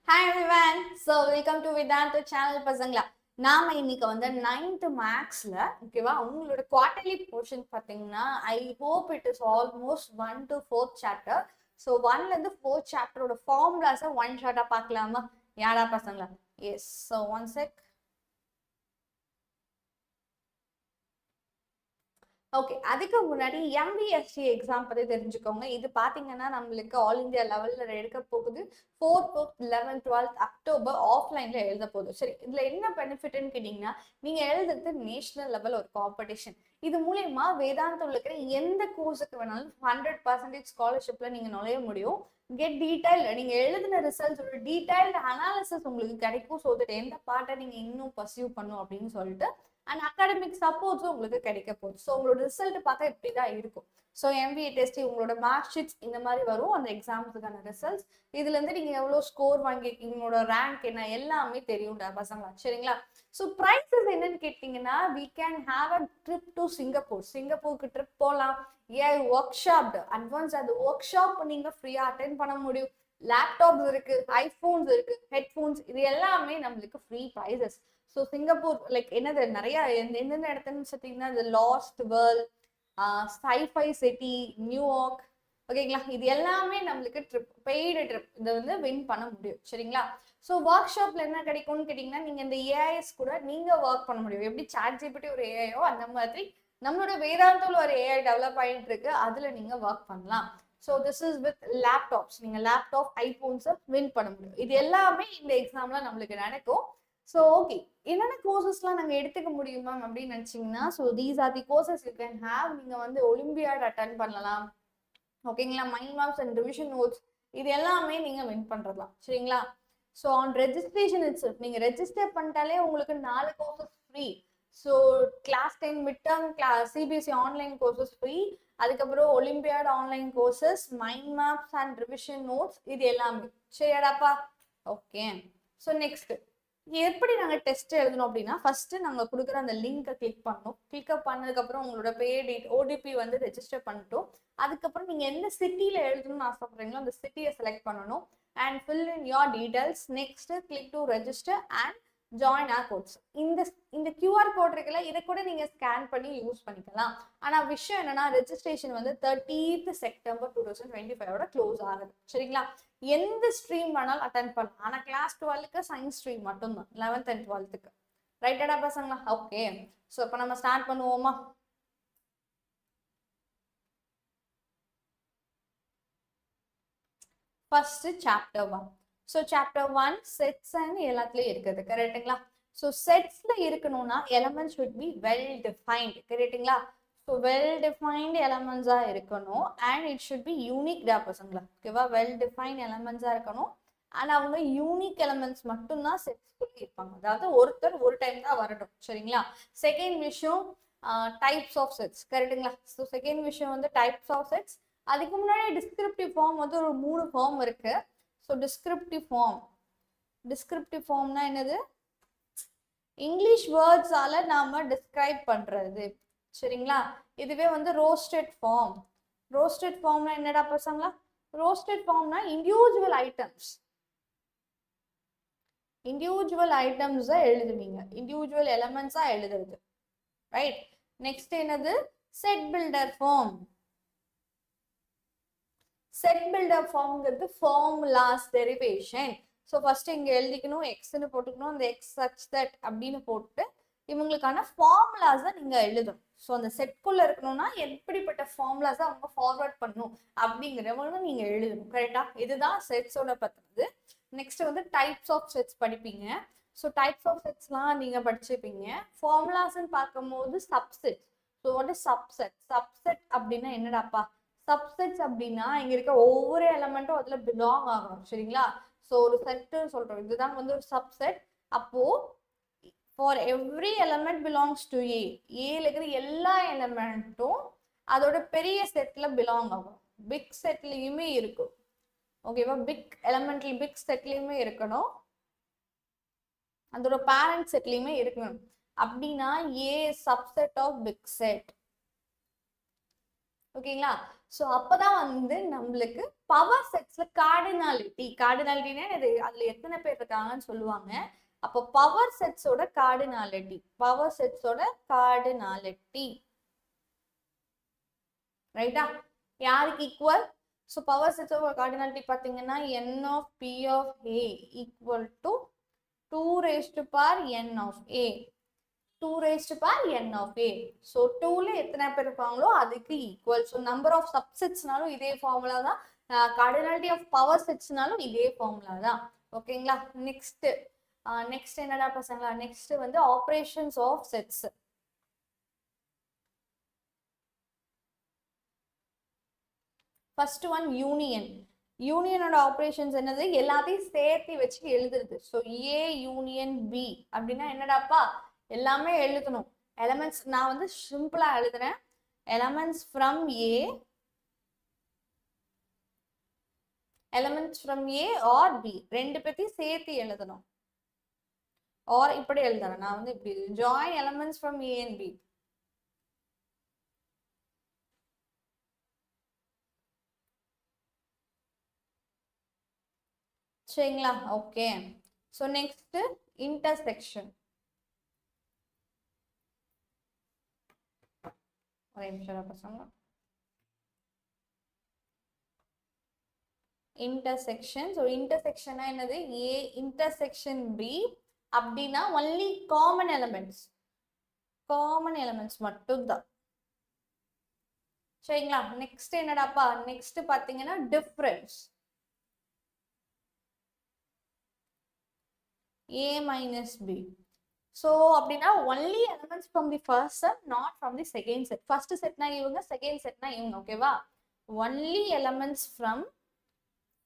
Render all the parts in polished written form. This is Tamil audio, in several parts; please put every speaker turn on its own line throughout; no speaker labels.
Hi everyone. So welcome to Vedanta channel பசங்களா. நாம இன்னைக்கு வந்து 9th மேக்ஸ்ல ஓகேவா உங்களோட குவார்டர்லி போர்ஷன் பாத்தீங்கன்னா I hope it is almost 1 to 4th chapter. So 1ல இருந்து 4th சாப்டரோட ஃபார்முலாஸை ஒன் ஷார்ட்டா பார்க்கலாமா யாரா பசங்களா? Yes. So one check. Okay, அதுக்கு முன்னாடி எம்பிஎஸ்சி எக்ஸாம் பத்தி தெரிஞ்சுக்கோங்க. இது பாத்தீங்கன்னா நம்மளுக்கு ஆல் இந்தியா லெவல்ல எடுக்க போகுது. 4th, 5th, 11th, 12th October ஆஃப்லைன்ல எழுத போகுது. சரி, இதுல என்ன பெனிஃபிட்னு கேட்டீங்கன்னா நீங்க எழுதுறது நேஷனல் லெவல் ஒரு காம்படிஷன். இது மூலயமா வேதாந்தம் இருக்கிற எந்த கோர்ஸுக்கு வேணாலும் 100% ஸ்காலர்ஷிப்ல நீங்க நுழைய முடியும். கெட் டீடைல் நீங்க எழுதின ரிசல்ட்ஸ் ஒரு டீடைல்டு அனாலிசிஸ் உங்களுக்கு கிடைக்கும். ஸோ தட் எந்த பார்ட்டை நீங்க இன்னும் பர்சியூ பண்ணும் அப்படின்னு சொல்லிட்டு அண்ட் அகாடமிக் சப்போர்ட்ஸும் உங்களுக்கு கிடைக்க போகுது. ஸோ உங்களோட ரிசல்ட் பார்த்தா இப்படி தான் இருக்கும். ஸோ எம்பிஏ டெஸ்ட் உங்களோட மார்க் ஷீட்ஸ் இந்த மாதிரி வரும். அந்த எக்ஸாம்ஸுக்கான ரிசல்ட்ஸ் இதுலேருந்து நீங்கள் எவ்வளோ ஸ்கோர் வாங்கியிருக்கீங்க, உங்களோட ரேங்க் என்ன எல்லாமே தெரியும்டா பசங்களா. சரிங்களா? ஸோ ப்ரைஸஸ் என்னன்னு கேட்டிங்கன்னா we can have a trip to Singapore. சிங்கப்பூருக்கு ட்ரிப் போகலாம். ஏன் ஒர்க் ஷாப் அட்வான்ஸ் அது ஒர்க் ஷாப் நீங்கள் ஃப்ரீயாக அட்டென்ட் பண்ண முடியும். லேப்டாப்ஸ் இருக்கு, ஐஃபோன்ஸ் இருக்கு, ஹெட்ஃபோன்ஸ் இது எல்லாமே நம்மளுக்கு free prizes. So Singapore like என்னது நிறைய எந்தெந்த இடத்துன்னு பார்த்தீங்கன்னா இந்த lost world, scifi city, New York ஓகேங்களா. இது எல்லாமே நம்மளுக்கு ட்ரிப் பெய்டு ட்ரிப் இதை வந்து வின் பண்ண முடியும். சரிங்களா? ஸோ ஒர்க் ஷாப்ல என்ன கிடைக்கும்னு கேட்டிங்கன்னா நீங்க இந்த ஏஐஎஸ் கூட நீங்க ஒர்க் பண்ண முடியும். எப்படி சாட்ஜிபிடி ஒரு ஏஐயோ அந்த மாதிரி நம்மளோட வேதாந்தத்தில் ஒரு ஏஐ டெவலப் ஆகிட்டு இருக்கு, அதுல நீங்க ஒர்க் பண்ணலாம். So this is with laptops. நீங்க லேப்டாப் ஐபோன்ஸை வின் பண்ண முடியும். இது எல்லாமே இந்த எக்ஸாம்ல நம்மளுக்கு நடக்கும். ஸோ ஓகே, என்னென்ன கோர்சஸ்லாம் நாங்கள் எடுத்துக்க முடியும் மேம் அப்படின்னு நினச்சிங்கன்னா so these are the courses you can have. நீங்கள் வந்து ஒலிம்பியாட் அட்டன் பண்ணலாம் ஓகேங்களா. Mind maps and revision notes இது எல்லாமே நீங்கள் வின் பண்ணுறதுலாம். சரிங்களா? ஸோ ஆன் ரெஜிஸ்ட்ரேஷன் இட்ஸ் நீங்கள் ரெஜிஸ்டர் பண்ணிட்டாலே உங்களுக்கு 4 courses free. So class 10 mid term CBSE online courses free. அதுக்கப்புறம் olympiad online courses, mind maps and revision notes இது எல்லாமே. சரியாடாப்பா? ஓகே. ஸோ நெக்ஸ்ட் எப்படி நாங்கள் டெஸ்ட் எழுதணும் அப்படின்னா ஃபர்ஸ்ட் நாங்கள் கொடுக்குற அந்த லிங்கை கிளிக் பண்ணணும். கிளிக் பண்ணதுக்கப்புறம் உங்களோட ஓடிபி வந்து ரெஜிஸ்டர் பண்ணிட்டோம். அதுக்கப்புறம் நீங்கள் எந்த சிட்டியில் எழுதணும்னு ஆசைப்படுறீங்களோ அந்த சிட்டியை செலக்ட் பண்ணணும் and fill in your details. Next click to register and join our codes. இந்த கியூஆர் கோட் இருக்குல்ல இதை கூட நீங்கள் ஸ்கேன் பண்ணி யூஸ் பண்ணிக்கலாம். ஆனால் விஷயம் என்னன்னா ரெஜிஸ்ட்ரேஷன் வந்து 30th செப்டம்பர் 2025 க்ளோஸ் ஆகுது. சரிங்களா? எந்த ஸ்ட்ரீம் வேணாலும் அட்டன் பண்ணலாம். ஆனால் கிளாஸ் 12க்கு சயின்ஸ் ஸ்ட்ரீம் மட்டும்தான் 11th and 12க்கு. ரைட்டடா பசங்களா? ஓகே. ஸோ இப்போ நம்ம ஸ்டார்ட் பண்ணுவோமா? First chapter 1. So chapter 1 sets and எல்லாத்துலயும் இருக்குது. கரெக்டுங்களா? ஸோ செட்ஸ்ல இருக்கணும்னா elements should be well defined. கரெக்டுங்களா? ஸோ வெல் டிஃபைன்டு எலமெண்ட்ஸாக இருக்கணும் அண்ட் இட் ஷுட் பி யூனிக்டா பசங்களா. ஓகேவா? வெல் டிஃபைன்ட் எலமெண்ட்ஸாக இருக்கணும் அண்ட் அவங்க யூனிக் எலமெண்ட்ஸ் மட்டும்தான் செட்ஸ்குள்ளே இருப்பாங்க. அதாவது ஒருத்தர் ஒரு டைம் தான் வரணும். சரிங்களா? செகண்ட் விஷயம் டைப்ஸ் ஆஃப் செட்ஸ். கரெக்டுங்களா? ஸோ செகண்ட் விஷயம் வந்து டைப்ஸ் ஆஃப் செட்ஸ். அதுக்கு முன்னாடி டிஸ்கிரிப்டிவ் ஃபார்ம் வந்து ஒரு 3 ஃபார்ம் இருக்கு. ஸோ டிஸ்கிரிப்டிவ் ஃபார்ம்னா என்னது? இங்கிலீஷ் வேர்ட்ஸால நாம டிஸ்கிரைப் பண்றது. சரிங்களா? இதுவே வந்து ரோஸ்டட் ஃபார்ம்னா என்னடா பசங்களா? ரோஸ்டட் ஃபார்ம்னா இண்டிவிஜுவல் ஐட்டம்ஸ் எழுதுவீங்க, இண்டிவிஜுவல் எலமெண்ட்ஸா எழுதுறது. ரைட்? நெக்ஸ்ட் என்னது? செட் பில்டர் ஃபார்ம்ங்கிறது ஃபார்முலாஸ் டெரிவேஷன். ஸோ ஃபர்ஸ்ட் இங்க எழுதிக்கணும், எக்ஸ்ன்னு போட்டுக்கணும், அந்த எக்ஸ் சச் தட் அப்படின்னு போட்டு இவங்களுக்கான ஃபார்முலாஸை நீங்க எழுதணும். ஸோ அந்த செட்குள்ள இருக்கணும்னா எப்படிப்பட்ட ஃபார்முலாஸை அவங்க ஃபார்வர்ட் பண்ணணும் அப்படிங்கிறவங்க நீங்க எழுதணும். கரெக்டா? இதுதான் செட்ஸோட பத்தினது. நெக்ஸ்ட் வந்து டைப்ஸ் ஆஃப் செட்ஸ் படிப்பீங்க. ஸோ டைப்ஸ் ஆஃப் செட்ஸ்லாம் நீங்க படிச்சிருப்பீங்க. ஃபார்முலாஸ்ன்னு பார்க்கும்போது சப்செட். ஸோ வந்து சப்செட் அப்படின்னா என்னடாப்பா? சப்செட்ஸ் அப்படின்னா இங்க இருக்க ஒவ்வொரு எலமெண்ட்டும் அதுல பிலாங் ஆகணும். சரிங்களா? ஸோ ஒரு செட்டு சொல்றோம், இதுதான் வந்து ஒரு சப்செட். அப்போ for every element belongs to ஏல இருக்கிற எல்லா எலமெண்ட்டும் அதோட பெரிய செட்ல பிலாங் ஆகும். பிக் செட்லயுமே இருக்கும். ஓகேவா? பிக் செட்லயுமே இருக்கணும், அதோட பேரண்ட் செட்லயுமே இருக்கணும். அப்படின்னா A subset of big set. ஓகேங்களா? ஸோ அப்பதான் வந்து நம்மளுக்கு பவர் செட்ஸ்ல கார்டினாலிட்டினா இது அதுல எத்தனை பேர் இருக்காங்கன்னு சொல்லுவாங்க. அப்போ பவர் செட்ஸோட கார்டினாலிட்டி ரைட்டா யாருக்கு ஈக்குவல்? ஸோ பவர் செட்ஸோட கார்டினாலிட்டி பார்த்தீங்கன்னா n of p of a equal to 2 raised to power n of a 2 raised to power n of a. So 2ல எத்தனை பேர் இருப்பாங்களோ அதுக்கு ஈக்குவல். ஸோ நம்பர் ஆஃப் சப்செட்ஸ்னாலும் இதே ஃபார்முலா தான், கார்டினாலிட்டி ஆஃப் பவர் செட்ஸ்னாலும் இதே ஃபார்முலா தான். ஓகேங்களா? நெக்ஸ்ட் என்னடா பசங்களா? நெக்ஸ்ட் வந்து operations of sets. First one union. யூனியனோட ஆப்ரேஷன்ஸ் என்னது? எல்லாத்தையும் சேர்த்து வச்சு எழுதுறது. ஸோ ஏ யூனியன் பி அப்படின்னா என்னடாப்பா? எல்லாமே எழுதணும். எலமெண்ட்ஸ் நான் வந்து சிம்பிளா எழுதுறேன். Elements from A or B ரெண்டு பேர்த்தையும் சேர்த்து எழுதணும். ஆர் இப்படி எழுதுறேன் நான் வந்து இப்படி join elements from A and B. சரிங்களா? ஓகே. So next intersection. ஒரே நிமிஷம் பசங்க. இன்டர்செக்ஷன். ஸோ இன்டர்செக்ஷனா என்னது? ஏ இன்டர்செக்ஷன் பி அப்படின்னா ஒன்லி காமன் எலிமெண்ட்ஸ் மட்டும்தான். சரிங்களா? நெக்ஸ்ட் என்னடாப்பா? நெக்ஸ்ட் பாத்தீங்கன்னா difference. A minus B. So அப்படின்னா only elements from the first set, not from the second set. First setனா இவங்க, second setனா இவங்க. ஓகேவா? Only elements from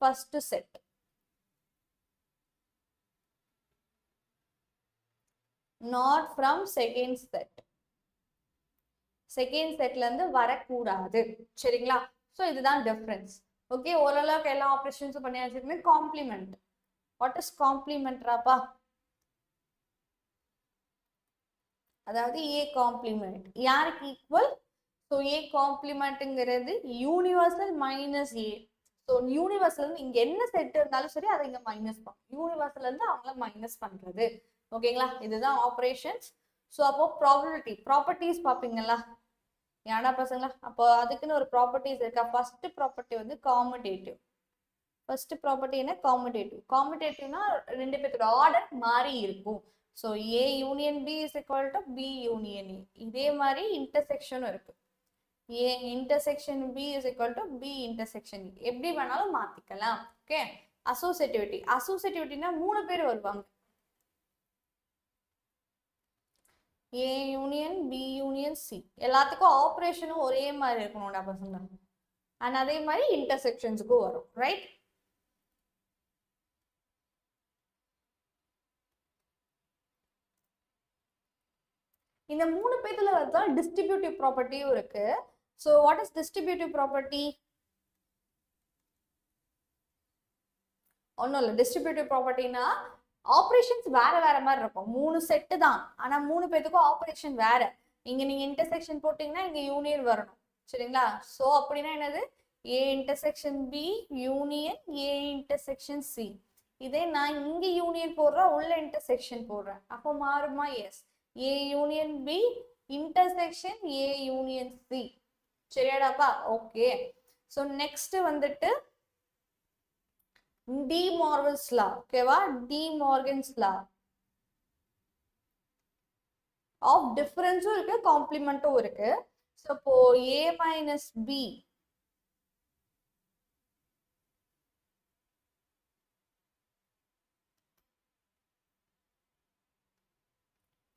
first set. Not from second set. Second setல இருந்து வரக்கூடாது. சரிங்களா? ஸோ இதுதான் டிஃபரன்ஸ். ஓகே, ஓரளவுக்கு எல்லா ஆப்ரேஷன்ஸும் பண்ணியாச்சுமே. காம்ப்ளிமெண்ட். வாட் இஸ் காம்ப்ளிமெண்ட்ராப்பா? அதாவது ஏ காம்ப்ளிமெண்ட் யாருக்கு ஈக்குவல்? ஸோ ஏ காம்ப்ளிமெண்ட்ங்கிறது universal minus A. So universal இருந்து இங்க என்ன செட் இருந்தாலும் சரி அதை இங்க மைனஸ் பண்ணும். யூனிவர்சல் இருந்து அவங்கள மைனஸ் பண்றது. ஓகேங்களா? இதுதான் ஆப்ரேஷன்ஸ். ஸோ அப்போ ப்ராப்பர்ட்டிஸ் பார்ப்பீங்களா? ஏடா பசங்களா? அப்போ அதுக்குன்னு ஒரு ப்ராப்பர்ட்டிஸ் இருக்கா? ஃபர்ஸ்ட் ப்ராப்பர்ட்டி வந்து காமுடேட்டிவ். ஃபர்ஸ்ட் ப்ராப்பர்ட்டி என்ன? காமுடேட்டிவ்னா ரெண்டு பேர்த்தோட ஆர்டர் மாறி இருக்கும். So A union B is equal to B union A. இதே மாதிரி இன்டர்செக்ஷனும் இருக்கு. A intersection B is equal to B intersection A. எப்படி வேணாலும் மாத்திக்கலாம். ஓகே. அசோசியேட்டிவிட்டினா 3 பேர் வருவாங்க. A union B union C. எல்லாத்துக்கும் ஆப்ரேஷனும் ஒரே மாதிரி இருக்கணும்டா பசங்க. அண்ட் அதே மாதிரி இன்டர்செக்ஷன்ஸுக்கும் வரும். ரைட்? இந்த 3 பேர்ல தான் டிஸ்ட்ரிபியூட்டிவ் ப்ராப்பர்ட்டியும் இருக்கு. So what is distributive property? ஒன்றும் இல்லை. டிஸ்ட்ரிபியூட்டிவ் ப்ராப்பர்ட்டினா ஆப்ரேஷன்ஸ் வேற மாதிரி இருக்கும். 3 செட்டு தான், ஆனா 3 பேத்துக்கும் ஆப்ரேஷன் வேற. இங்க நீங்க இன்டர்செக்ஷன் போட்டீங்கன்னா இங்க யூனியன் வரணும். சரிங்களா? ஸோ அப்படின்னா என்னது? A intersection B union A intersection C. இதே நான் இங்க யூனியன் போடுறேன், உள்ள இன்டர்செக்ஷன் போடுறேன், அப்போ மாறுமா? Yes. A union B intersection A union C. சரியாடாப்பா? ஓகே. ஸோ நெக்ஸ்ட் வந்துட்டு டி மார்கன்ஸ் லா. ஓகேவா? டி மார்கன்ஸ் லா ஆஃப் டிஃபரன்ஸும் இருக்கு, காம்ப்ளிமெண்ட்டும் இருக்கு. ஸோ இப்போ A minus B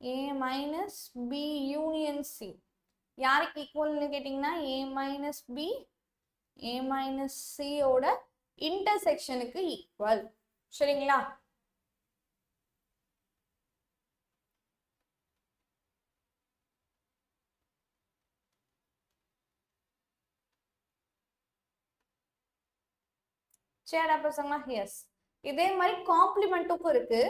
A minus B union C யாருக்கு ஈக்குவல்னு கேட்டிங்கன்னா A minus B A minus C ஓட இன்டர்செக்ஷனுக்கு ஈக்குவல். சரிங்களா? சரிடா பசங்களா? எஸ். இதே மாதிரி காம்ப்ளிமெண்ட்டுக்கும் இருக்கு.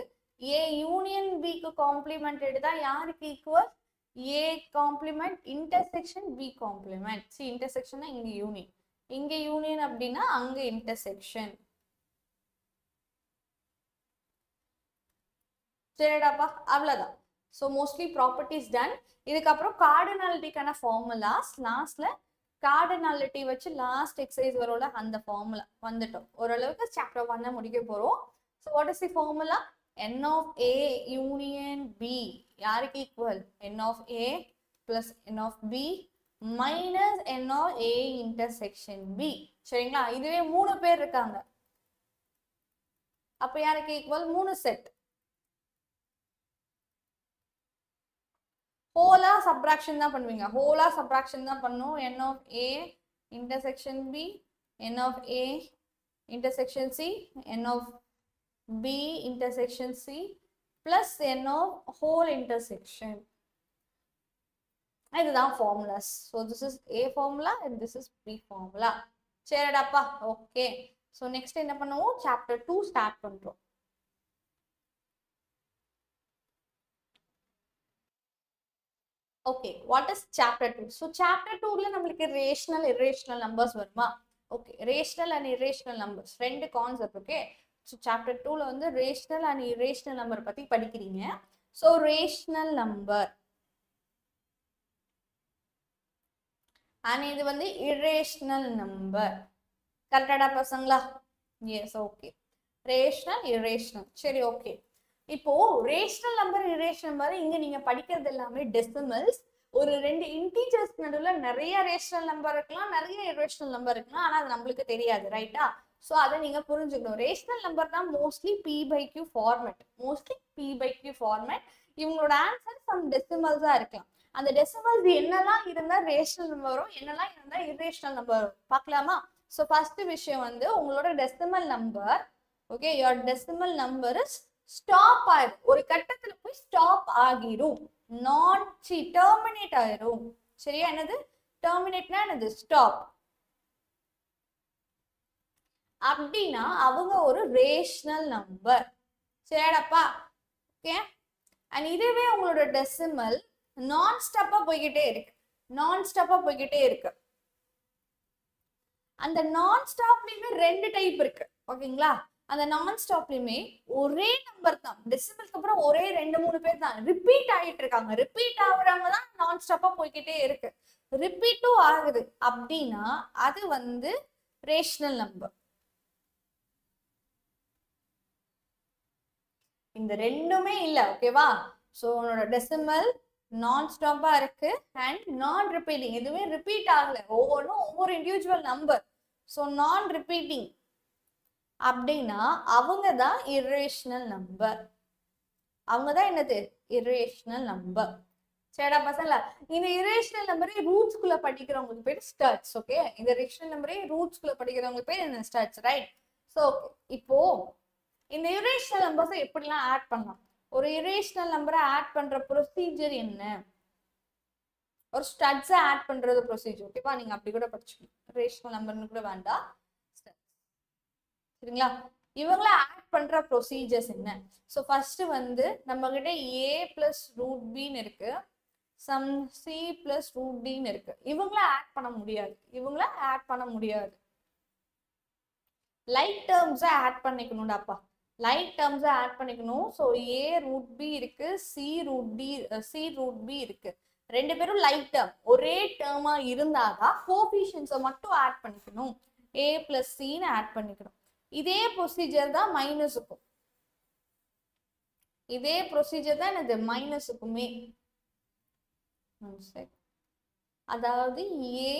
ஏ யூனியன் பிக்கு காம்ப்ளிமெண்ட் எடுத்தா யாருக்கு equal? A complement intersection B complement. See intersection இங்க union. இங்க union அப்படின்னா அங்க intersection. சரிடாப்பா அவ்வளவுதான். So mostly properties done. இதுக்கப்புறம் cardinalityக்கான formulas லாஸ்ட்ல cardinality வச்சு லாஸ்ட் எக்ஸசைஸ் வரோல அந்த ஃபார்முலா வந்துட்டோம். ஓரளவுக்கு சாப்டர் 1 முடிக்க போறோம். So what is the formula? N of A union B யாருக்கு equal? N of A plus N of B minus N of A intersection B. சரிங்களா? இதுவே 3 பேர் இருக்காங்க. அப்ப யாருக்கு ஈக்குவல்? 3 செட். ஹோலா சப்ராக்ஷன் தான் பண்ணுவீங்க. ஹோலா சப்ராக்ஷன் தான் பண்ணும். N of A intersection B, N of A intersection C, N of B intersection C plus N of whole intersection. இதுதான் formulas. So this is A formula and this is B formula. சரிடாப்பா ஓகே. So next என்ன பண்ணுவோம்? chapter 2 ஸ்டார்ட் பண்றோம். Okay, what is chapter 2? So chapter 2 ல நம்மளுக்கு rational irrational numbers வருமா? Okay, rational and irrational numbers ரெண்டு கான்செப்ட். ஓகே, so chapter 2 ல வந்து rational and irrational number பத்தி படிக்கிறீங்க. So rational number and இது வந்து irrational number. கரெக்டாடா பசங்களா? S okay. ரேஷனல் irrational சரி ஓகே. இப்போ ரேஷனல் நம்பர் இரேஷனல் நம்பர் இங்க நீங்க படிக்கிறது எல்லாமே டெசிமல்ஸ். ஒரு ரெண்டு இன்டீஜர்ஸ் நடுவுல நிறைய ரேஷனல் நம்பர் இருக்கலாம், நிறைய இரேஷனல் நம்பர் இருக்கலாம். ஆனா அது நம்மளுக்கு தெரியாது, ரைட்டா? சோ அதை நீங்க புரிஞ்சுக்கணும். ரேஷனல் நம்பர் தான் mostly P/Q format. Mostly P/Q format. இவங்களோட ஆன்சர் சம் டெசிமல்ஸா இருக்கலாம். அந்த டெசிமல்ஸ் என்னெல்லாம் இருந்தா ரேஷனல் நம்பர் வரும், என்னெல்லாம் இருந்தா இரேஷனல் நம்பர் வரும் பார்க்கலாமா? சோ ஃபர்ஸ்ட் விஷயம் வந்து உங்களோட decimal number. Okay, your decimal number is stop ஆயிடும். ஒரு கட்டத்துல போய் ஸ்டாப் ஆகிரும். டெர்மினேட் ஆயிரும். சரியா? என்னது டெர்மினேட்னா என்னது? ஸ்டாப். அப்படின்னா அவங்க ஒரு ரேஷனல் நம்பர். சரியாடாப்பா? ஓகே. அண்ட் இதுவே உங்களோட டெசிமல் நான் ஸ்டாப்பா போய்கிட்டே இருக்கு. நான் ஸ்டாப்பா போய்கிட்டே இருக்கு. அந்த நான் ஸ்டாப்லயுமே ரெண்டு டைப் இருக்கு. ஓகேங்களா? அந்த நான் ஸ்டாப்லயுமே ஒரே நம்பர் தான், டெசிமலுக்கு அப்புறம் ஒரே 2-3 பேர் தான் ரிப்பீட் ஆகிட்டு இருக்காங்க. ரிப்பீட் ஆகுறவங்க தான் நான் ஸ்டாப்பா போய்கிட்டே இருக்கு. ரிப்பீட்டும் ஆகுது அப்படின்னா அது வந்து ரேஷனல் நம்பர். இந்த ரெண்டுமே இல்ல. ஓகேவா? சோ உன்னோட டெசிமல் நான் ஸ்டாப்பா இருக்கு அண்ட் நான் ரிப்பீட்டிங். எதுவுமே ரிப்பீட் ஆகல. ஒவ்வொன்றும் ஒவ்வொரு இண்டிவிஜுவல் நம்பர். சோ நான் ரிப்பீட்டிங் அப்படின்னா அவங்க தான் இரேஷனல் நம்பர். அவங்க தான் என்னது? Irrational number. சரிடா பசங்களா? இந்த இரேஷனல் நம்பரே ரூட்ஸ்குள்ள படிக்கிறவங்களுக்கு பேர் ஸ்டட்ஸ். ஓகே, இந்த ரேஷனல் நம்பரே ரூட்ஸ்குள்ள படிக்கிறவங்களுக்கு பேர் என்ன? Studs, right? ஸோ இப்போ இந்த இரேஷனல் நம்பர்ஸை எப்படிலாம் ஆட் பண்ணலாம்? ஒரு இரேஷனல் நம்பரை ஆட் பண்ற ப்ரொசீஜர் என்ன? ஒரு ஸ்டட்ஸை ஆட் பண்றது ப்ரொசீஜர். ஓகேவா? நீங்க அப்படி கூட படிச்சுக்கணும். ரேஷனல் நம்பர்னு கூட வேண்டாம். சரிங்களா? இவங்கள ஆட் பண்ற ப்ரொசீஜர்ஸ் என்ன? ஸோ ஃபர்ஸ்ட் வந்து நம்ம கிட்ட A plus root B இருக்கு, some C plus root D இருக்கு. இவங்கள ஆட் பண்ண முடியாது. இவங்கள ஆட் பண்ண முடியாது. லைக் டேர்ம்ஸை ஆட் பண்ணிக்கணும்டாப்பா. லைக் டேர்ம்ஸை ஆட் பண்ணிக்கணும். ஸோ A root B இருக்கு, C root B இருக்கு. ரெண்டு பேரும் லைக் டேர்ம் ஒரே டேர்மா இருந்தாதான் கோஎஃபிஷியன்ட்ஸை மட்டும் ஆட் பண்ணிக்கணும். A plus C ஆட் பண்ணிக்கணும். இதே ப்ரொசீஜர் தான் மைனஸுக்கும். இதே ப்ரொசீஜர் தான் என்னது? மைனஸுக்குமே. அதாவது A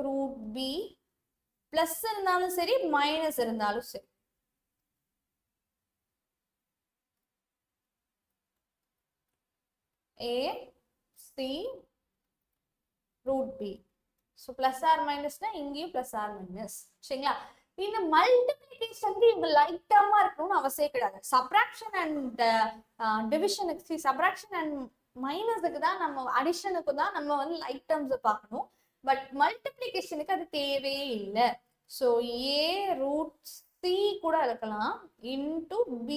root B பிளஸ் இருந்தாலும் சரி மைனஸ் இருந்தாலும் சரி. A C root B. So plus or மைனஸ்னா இங்கேயும் பிளஸ் ஆர் மைனஸ். சரிங்களா? இந்த மல்டிப்ளிகேஷன் வந்து இவங்க லைட் டேர்மா இருக்கணும்னு அவசியம் கிடையாது. சப்ராக்ஷன் அண்ட் டிவிஷனுக்கு, சப்ராக்ஷன் அண்ட் மைனஸுக்கு தான் நம்ம, அடிஷனுக்கு தான் நம்ம வந்து லைட் டேர்ம்ஸை பார்க்கணும். பட் மல்டிப்ளிகேஷனுக்கு அது தேவையே இல்லை. ஸோ A root C கூட இருக்கலாம், இன்டு B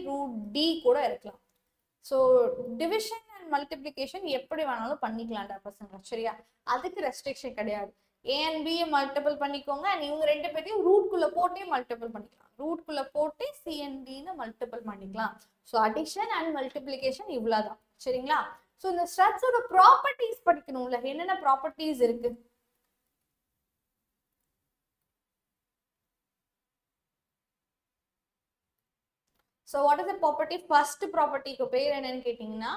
root D கூட இருக்கலாம். So division and and multiplication எப்படி வேணாலும் பண்ணிக்கலாம்டா பசங்க, சரியா? அதுக்கு ரெஸ்ட்ரிக்ஷன் கிடையாது. ஏ அண்ட் பி மல்டிபிள் பண்ணிக்கோங்க, அண்ட் இவங்க ரெண்டு பேரையும் ரூட்குள்ள போட்டே மல்டிபிள் பண்ணிக்கலாம், ரூட்குள்ள போட்டே சி அண்ட் டின்னு மல்டிபிள் பண்ணிக்கலாம். ஸோ அடிஷன் அண்ட் மல்டிப்ளிகேஷன் இவ்வளவுதான், சரிங்களா? ஸோ இந்த ஸ்ட்ரக்சரோட ப்ராப்பர்ட்டிஸ் படிக்கணும்ல, என்னென்ன ப்ராப்பர்ட்டிஸ் இருக்கு? So what is the property? First property க்கு பேர் என்னன்னு கேட்டீங்கன்னா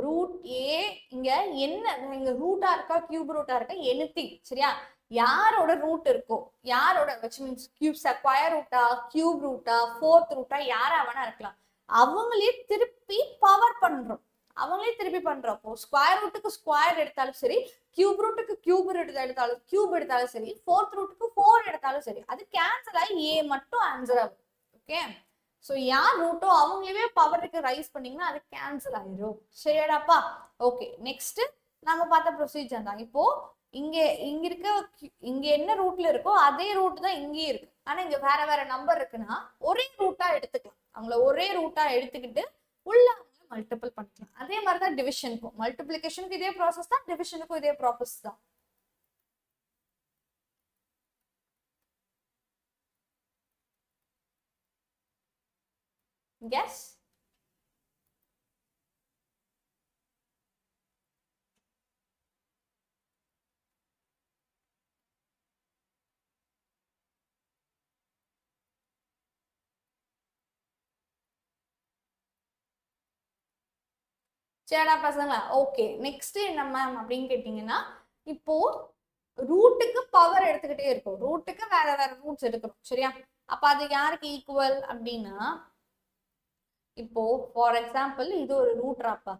ரூட் ஏ. இங்க என்ன, இங்க ரூட்டா இருக்கா கியூப் ரூட்டா இருக்கா எனிதிங், சரியா? யாரோட ரூட் இருக்கோ, யாரோட which means கியூப் ஸ்கொயர் ரூட்டா கியூப் ரூட்டா ஃபோர்த் ரூட்டா யாரா வேணா இருக்கலாம், அவங்களே திருப்பி பவர் பண்றோம், அவங்களே திருப்பி பண்றப்போ ஸ்கொயர் ரூட்டுக்கு ஸ்கொயர் எடுத்தாலும் சரி, கியூப் ரூட்டுக்கு கியூப் எடுத்தாலும் சரி, ஃபோர்த் ரூட்டுக்கு 4 எடுத்தாலும் சரி, அது கேன்சல் ஆகி ஏ மட்டும் ஆன்சர் ஆகும். ஓகே, ஸோ யார் ரூட்டோ அவங்களே பவருக்கு ரைஸ் பண்ணீங்கன்னா அது கேன்சல் ஆயிடும், சரியாடாப்பா? ஓகே, நெக்ஸ்ட் நாங்க பார்த்த ப்ரொசீஜர் தான். இப்போ இங்க இருக்க இங்க என்ன ரூட்ல இருக்கோ அதே ரூட் தான் இங்கேயும் இருக்கு, ஆனா இங்க வேற வேற நம்பர் இருக்குன்னா ஒரே ரூட்டா எடுத்துக்கலாம், அவங்கள ஒரே ரூட்டா எடுத்துக்கிட்டு உள்ள மல்டிபிள் பண்ணிக்கலாம். அதே மாதிரி தான் டிவிஷனுக்கும், மல்டிபிளிகேஷனுக்கு இதே ப்ராசஸ் தான், டிவிஷனுக்கும் இதே ப்ராசஸ் தான். Yes. சரிடா பசங்களா? ஓகே, நெக்ஸ்ட் என்ன மேம் அப்படின்னு கேட்டீங்கன்னா, இப்போ ரூட்டுக்கு பவர் எடுத்துக்கிட்டே இருக்கும், ரூட்டுக்கு வேற வேற ரூட்ஸ் எடுக்கணும், சரியா? அப்ப அது யாருக்கு ஈக்குவல் அப்படின்னா, இப்போ ஃபார் எக்ஸாம்பிள் இது ஒரு ரூட்ராப்பா,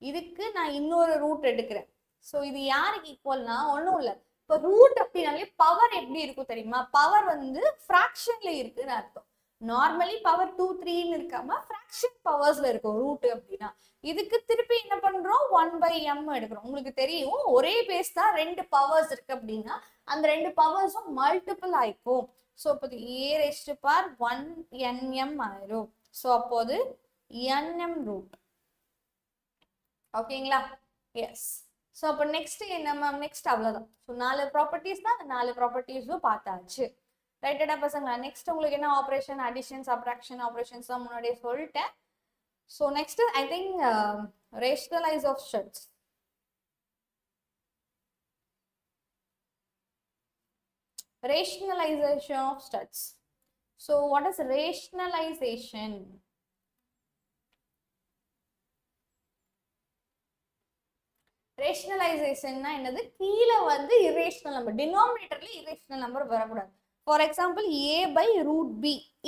இதுக்கு நான் இன்னொரு ரூட் எடுக்கிறேன். ஸோ இது யாருக்கு ஈக்குவல்னா ஒன்றும் இல்லை, இப்போ ரூட் அப்படின்னாலே பவர் எப்படி இருக்கும் தெரியுமா? பவர் வந்து ஃப்ராக்ஷன்ல இருக்குன்னு அர்த்தம். நார்மலி பவர் 2 3ன்னு இருக்காம ஃப்ராக்ஷன் பவர்ஸ்ல இருக்கும் ரூட் அப்படின்னா. இதுக்கு திருப்பி என்ன பண்றோம், 1/m எடுக்கிறோம். உங்களுக்கு தெரியும் ஒரே பேஸ் தான் ரெண்டு பவர்ஸ் இருக்கு அப்படின்னா அந்த ரெண்டு பவர்ஸும் மல்டிபிள் ஆயிக்கும். ஸோ இப்போ a⁻1nm ஆயிரும். ஸோ அப்போது nm ரூட். ஓகேங்களா? எஸ். ஸோ அப்போ நெக்ஸ்ட் என்ன மேம்? நெக்ஸ்ட் அவ்வளோதான். ஸோ 4 ப்ராப்பர்ட்டிஸ் தான், 4 ப்ராப்பர்ட்டிஸும் பார்த்தாச்சு. ரைட்டடா பசங்களா? நெக்ஸ்ட் உங்களுக்கு என்ன ஆப்ரேஷன், அடிஷன் சப்ட்ராக்ஷன் ஆப்ரேஷன்ஸ் தான் முன்னாடியே சொல்லிட்டேன். So next I think rationalise of structs. Rationalization of structs. So what is rationalization? Rationalization na என்னது? கீழ வந்து irrational number, denominatorல irrational number வரக்கூடாது. For example a/√b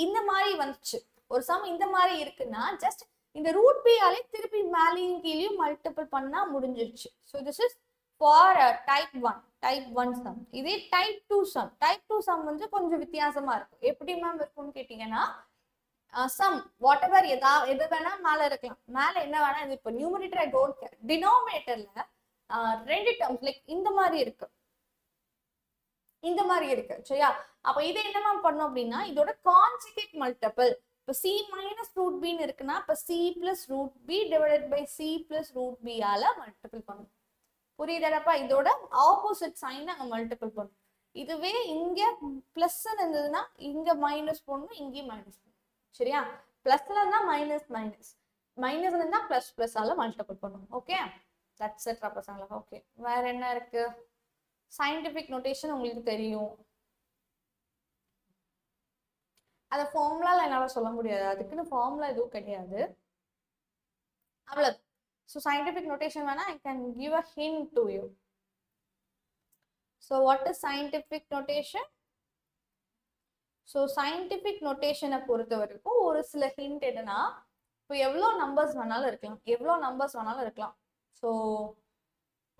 இந்த மாதிரி வந்துச்சு, ஒரு சம் இந்த மாதிரி இருக்குன்னா just இந்த √b ஆலே திருப்பி மேலேயும் கீழேயும் மல்டிபிள் பண்ணா முடிஞ்சிருச்சு. So this is for type 1 sum. இதே type 2 sum, type 2 sum வந்து கொஞ்சம் வித்தியாசமா இருக்கும். எப்படி மேம் இருக்கும்னு கேட்டீங்கன்னா, சம் வாட் எவர் எது வேணா மேல இருக்கலாம், மேல என்ன வேணா, இது இப்போ நியூமரேட்டர் ஐ டோன்ட் கேர், டினாமினேட்டர்ல ரெண்டு டேர்ம்ஸ் லைக் இந்த மாதிரி இருக்கு, இந்த மாதிரி இருக்கு, சரியா? அப்ப இதை என்ன மேம் பண்ணோம் அப்படின்னா, இதோட கான்ஜுகேட் மல்டிபிள். இப்போ c மைனஸ் ரூட் பின்னு இருக்குன்னா இப்போ c plus root B divided by c plus root B ஆல மல்டிபிள் பண்ணும். புரியுதாப்பா? இதோட ஆப்போசிட் சைன் அங்க மல்டிபிள் பண்ணும். இதுவே இங்க பிளஸ் இருந்ததுன்னா இங்க மைனஸ் போடணும், இங்கேயும் மைனஸ் போடணும், சரியா? பிளஸ்ல இருந்தா மைனஸ் மைனஸ், மைனஸ் இருந்தா பிளஸ் பிளஸ் ஆல மல்டிபிள் பண்ணும். ஓகே, தட்ஸ் இட் பசங்களா. ஓகே, வேற என்ன இருக்கு? சயின்டிபிக் நோட்டேஷன் உங்களுக்கு தெரியும், அத ஃபார்முலால என்னால சொல்ல முடியாது, அதுக்குன்னு ஃபார்முலா எதுவும் கிடையாது, அவ்வளவு. So scientific notation வேணா I can give a hint to you. So what is scientific notation? So scientific notation பொறுத்த வரைக்கும் ஒரு சில hint என்னன்னா, இப்போ எவ்வளோ நம்பர்ஸ் வேணாலும் இருக்கலாம், so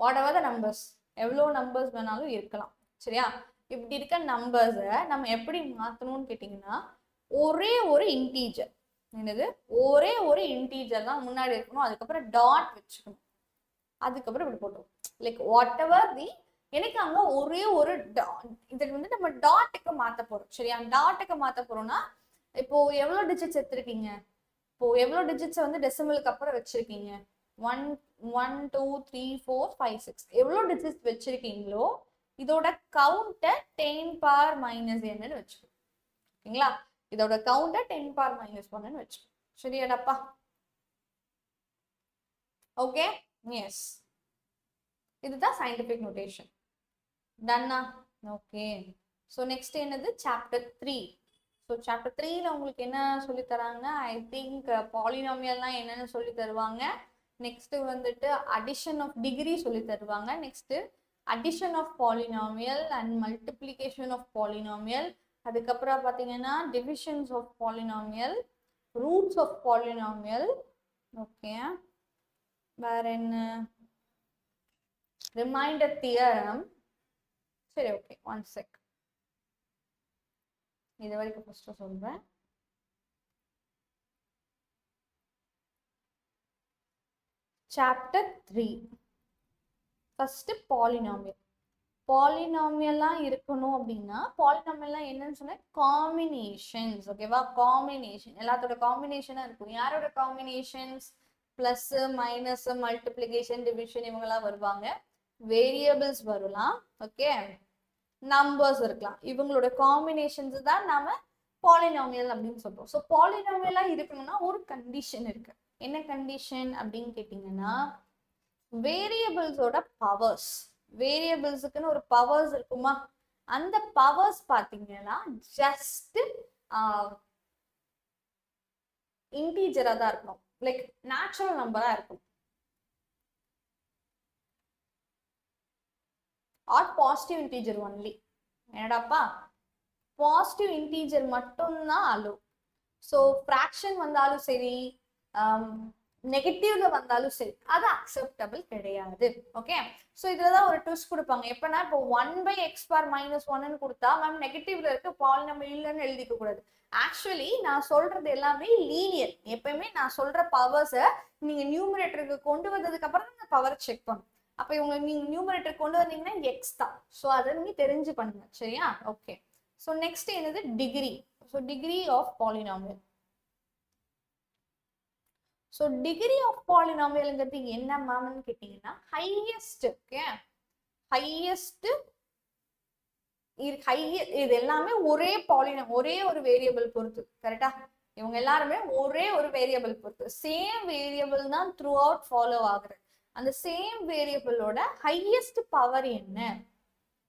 what ever the numbers, எவ்வளோ நம்பர்ஸ் வேணாலும் இருக்கலாம், சரியா? இப்படி இருக்க நம்பர்ஸை நம்ம எப்படி மாற்றணும்னு கேட்டிங்கன்னா, ஒரே ஒரு இன்டீஜர், என்னது ஒரே ஒரு இன்டீஜர் தான் முன்னாடி இருக்கணும், அதுக்கப்புறம் டாட் வச்சுக்கணும், அதுக்கப்புறம் இப்படி போட்டோம் லைக் வாட் எவர் தி, எனக்கு அங்க ஒரே ஒரு இதுக்கு வந்து நம்ம டாட்டுக்கு மாத்த போறோம், சரியா? டாட்டுக்கு மாத்த போறோம்னா இப்போ எவ்வளவு டிஜிட்ஸ் எடுத்திருக்கீங்க, இப்போ எவ்வளவு டிஜிட்ஸ் வந்து டெசிமலுக்கு அப்புறம் வச்சிருக்கீங்க, 1 1 2 3 4 5 6 எவ்வளோ டிஜிட்ஸ் வச்சிருக்கீங்களோ இதோட கவுண்ட்டை 10 பவர் மைனஸ் என்னன்னு வச்சுக்கோ. ஓகேங்களா? இதோட கவுண்ட்டை 10 பவர் மைனஸ் ஒன்னு வச்சுக்கோ. சரியாடாப்பா? ஓகே, எஸ், இதுதான் சயின்டிபிக் நோட்டேஷன். டன்னா? ஓகே. ஸோ நெக்ஸ்ட் என்னது? சாப்டர் 3. ஸோ சாப்டர் 3ல உங்களுக்கு என்ன சொல்லி தராங்க? ஐ திங்க் பாலினாமியல்னா என்னன்னு சொல்லி தருவாங்க. நெக்ஸ்ட் வந்துட்டு அடிஷன் ஆஃப் டிகிரி சொல்லி தருவாங்க. Next addition of polynomial and multiplication of polynomial. அதுக்கப்புறம் பார்த்தீங்கன்னா divisions of polynomial, roots of polynomial. Okay, வேற என்ன? Remainder theorem. சரி, ஓகே, ஒன் செக். இது வரைக்கும் ஃபர்ஸ்ட் சொல்றேன். Chapter 3 first polynomial. பாலினாமியல்லாம் இருக்கணும் அப்படின்னா பாலினாமியல்லாம் என்னன்னு சொன்னா காம்பினேஷன்ஸ். ஓகேவா? காம்பினேஷன், எல்லாத்தோட காம்பினேஷனா இருக்கும். யாரோட combinations? Plus, minus, multiplication, division இவங்கெல்லாம் வருவாங்க. வேரியபிள்ஸ் வரலாம். ஓகே, நம்பர்ஸ் இருக்கலாம். இவங்களோட காம்பினேஷன்ஸ் தான் நாம பாலினாமியல் அப்படின்னு சொல்றோம். ஸோ பாலினாமியலா இருக்கணும்னா ஒரு கண்டிஷன் இருக்கு. என்ன கண்டிஷன் அப்படின்னு கேட்டீங்கன்னா வேரியபிள்ஸோட பவர்ஸ். வேரியபிள்ஸுக்குன்னு ஒரு பவர்ஸ் இருக்குமா? அந்த பவர்ஸ் பாத்தீங்கன்னா ஜஸ்ட் இன்டீஜரா தான் இருக்கணும். லைக் நேச்சுரல் நம்பரா இருக்கும். Or positive integer only. என்னடாப்பா? பாசிட்டிவ் இன்டீஜர் மட்டும்தான் அலோ. ஸோ ஃப்ராக்ஷன் வந்தாலும் சரி, நெகட்டிவ்ல வந்தாலும் சரி, அது அக்செப்டபிள் கிடையாது. ஓகே, ஸோ இதுலதான் ஒரு ட்விஸ்ட் கொடுப்பாங்க. எப்பன்னா இப்போ 1/(x⁻−1)ன்னு கொடுத்தா மேம் நெகட்டிவ்ல இருக்க பாலினாமியல் இல்லைன்னு எழுதிக்க கூடாது. ஆக்சுவலி நான் சொல்றது எல்லாமே லீனியர். எப்பயுமே நான் சொல்ற பவர்ஸை நீங்க நியூமரேட்டருக்கு கொண்டு வந்ததுக்கு அப்புறம் தான் பவர் செக் பண்ணும். அப்ப இவங்க நீங்க நியூமரேட்டர் கொண்டு வந்தீங்கன்னா எக்ஸ் தான். ஸோ அதை நீங்க தெரிஞ்சு பண்ணுங்க. சரியா? ஓகே. ஸோ நெக்ஸ்ட் என்னது? Degree. So degree of polynomial. So degree of பாலினாமியல்ங்கிறது என்ன மேம்னு கேட்டீங்கன்னா ஹையஸ்ட். ஓகே, ஹையஸ்ட் இது எல்லாமே ஒரே ஒரே ஒரு வேரியபிள் பொறுத்து. கரெக்டா? இவங்க எல்லாருமே ஒரே ஒரு வேரியபிள் பொறுத்து, சேம் வேரியபிள் தான் த்ரூ அவுட் ஃபாலோ ஆகுறது. அந்த சேம் வேரியபிளோட ஹையஸ்ட் பவர் என்ன?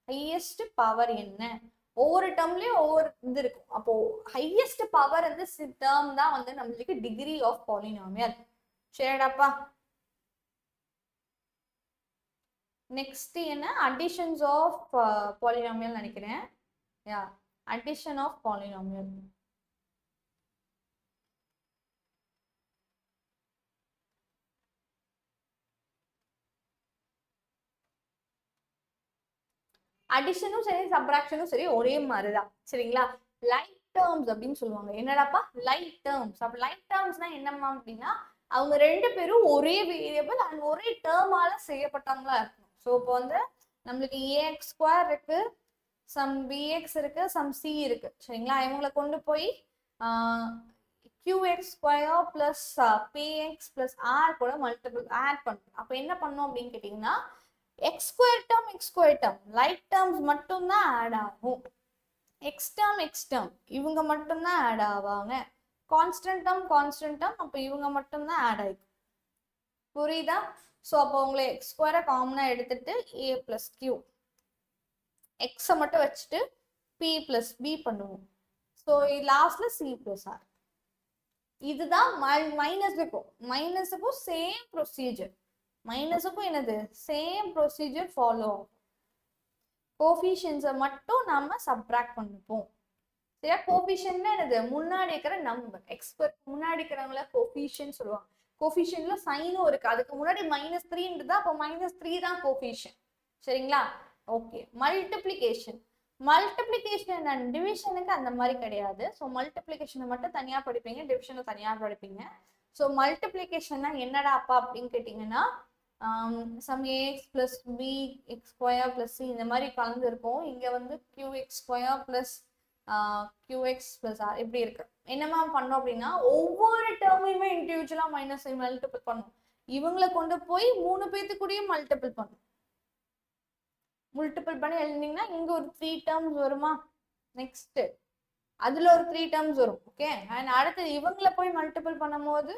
ஹையஸ்ட் பவர் என்ன? ஒவ்வொரு டேர்ம்லயும் ஒவ்வொரு இது இருக்கும். அப்போ ஹையஸ்ட் பவர் வந்து டேர்ம் தான் வந்து நம்மளுக்கு டிகிரி ஆஃப் பாலினாமியல். சரிடாப்பா? நெக்ஸ்ட் என்ன? அடிஷன்ஸ் ஆஃப் பாலினாமியல் நினைக்கிறேன். யா, அடிஷன் ஆஃப் பாலினாமியல். அடிஷனும் சரி சப்ராக்ஷனும் சரி ஒரே மாதிரிதான். சரிங்களா? லைக் டேர்ம்ஸ் அப்படின்னு சொல்லுவாங்க. என்னடாப்பா லைக் டேர்ம்ஸ்? அப்ப லைக் டேர்ம்ஸ்னா என்னம்மா அப்படின்னா அவங்க ரெண்டு பேரும் ஒரே வேரியபிள் அண்ட் ஒரே டேர்மால செய்யப்பட்டவங்களா இருக்கணும். ஸோ இப்போ வந்து நம்மளுக்கு ax² இருக்கு, சம் bx இருக்கு, சம் c இருக்கு. சரிங்களா? இவங்களை கொண்டு போய் qx² plus px plus r கூட மல்டிபிள் ஆட் பண்ணணும். அப்ப என்ன பண்ணணும் அப்படின்னு கேட்டீங்கன்னா x² term x² term like terms மட்டும்தான் ஆட் ஆகும். x டேர்ம் இவங்க மட்டும்தான் ஆட் ஆவாங்க. கான்ஸ்டன்ட் டேர்ம் அப்போ இவங்க மட்டும்தான் ஆட் ஆயிடும். புரியுதா? ஸோ அப்போ உங்களை x² காமனா எடுத்துட்டு a பிளஸ் q, எக்ஸை மட்டும் வச்சுட்டு p பிளஸ் b பண்ணுவோம். ஸோ லாஸ்ட்ல c பிளஸ் r. இதுதான் மைனஸுக்கும் சேம் ப்ரொசீஜர். மைனஸுக்கும் என்னது? சேம் ப்ரொசீஜர் ஃபாலோ ஆகும். கோஃபிஷியன்ஸை மட்டும் நாம சப்ராக்ட் பண்ணுவோம். சரியா? கோஃபிஷியன்ட்னா என்னது? முன்னாடி இருக்கிற நம்பர். எக்ஸ்பர்ட் முன்னாடி இருக்கிறவங்கள கோஃபிஷியன்ட் சொல்லுவாங்க. கோஃபிஷியன்ட்ல சைனும் இருக்கு. அதுக்கு முன்னாடி -3 அப்போ -3 தான் கோஃபிஷியன்ட். சரிங்களா? ஓகே. மல்டிப்ளிகேஷன் அண்ட் டிவிஷனுக்கு அந்த மாதிரி கிடையாது. ஸோ மல்டிப்ளிகேஷனை மட்டும் தனியா படிப்பீங்க, டிவிஷனை தனியா படிப்பீங்க. ஸோ மல்டிப்ளிகேஷன்னா என்னடா அப்பா அப்படின்னு கேட்டீங்கன்னா some ax plus bx² plus c இந்த மாதிரி கலந்து இருக்கும். இங்க வந்து qx² plus qx plus r இப்படி இருக்கு. என்னமா பண்ணோம் அப்படின்னா ஒவ்வொரு டேர்மையுமே இண்டிவிஜுவலா மைனஸ் மல்டிபிள் பண்ணும். இவங்களை கொண்டு போய் 3 பேத்துக்கூடயும் மல்டிபிள் பண்ணும். மல்டிபிள் பண்ணி எழுதினீங்கன்னா இங்க ஒரு 3 டேர்ம்ஸ் வருமா? நெக்ஸ்ட் அதுல ஒரு 3 டேர்ம்ஸ் வரும். ஓகே, அண்ட் அடுத்து இவங்களை போய் மல்டிபிள் பண்ணும்போது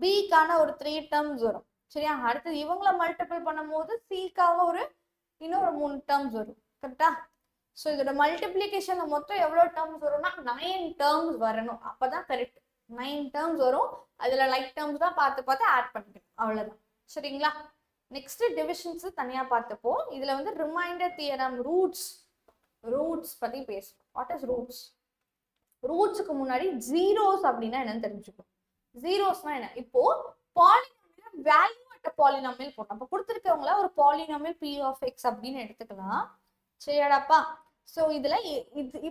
பிக்கான ஒரு 3 டேர்ம்ஸ் வரும். சரியா? அடுத்து இவங்களை மல்டிபிள் பண்ணும்போது சிக்காக ஒரு இன்னொரு 3 டேர்ம்ஸ் வரும். கரெக்டா? ஸோ இதோட மல்டிப்ளிகேஷன்ல மொத்தம் எவ்வளவு டேர்ம்ஸ் வரும்னா 9 டேர்ம்ஸ் வரணும். அப்பதான் கரெக்ட். 9 டேர்ம்ஸ் வரும். அதுல லைக் டேர்ம்ஸ் தான் பார்த்து பார்த்து ஆட் பண்ணிக்கணும். அவ்வளவுதான். சரிங்களா? நெக்ஸ்ட் டிவிஷன்ஸ் தனியா பார்த்துப்போம். இதுல வந்து ரிமைண்டர் தியரம், ரூட்ஸ் பத்தி பேசுவோம். What is roots? ரூட்ஸுக்கு முன்னாடி ஜீரோஸ் அப்படின்னா என்னன்னு தெரிஞ்சுக்கணும். ஜீரோஸ்னா என்ன? இப்போ பாலினாமியல் வேல்யூ அட் பாலினாமியல் போட்டோம். அப்ப கொடுத்துருக்கவங்கள ஒரு பாலினாமியல் பி ஆஃப் எக்ஸ் அப்படின்னு எடுத்துக்கலாம். சரியாடாப்பா? சோ இதுல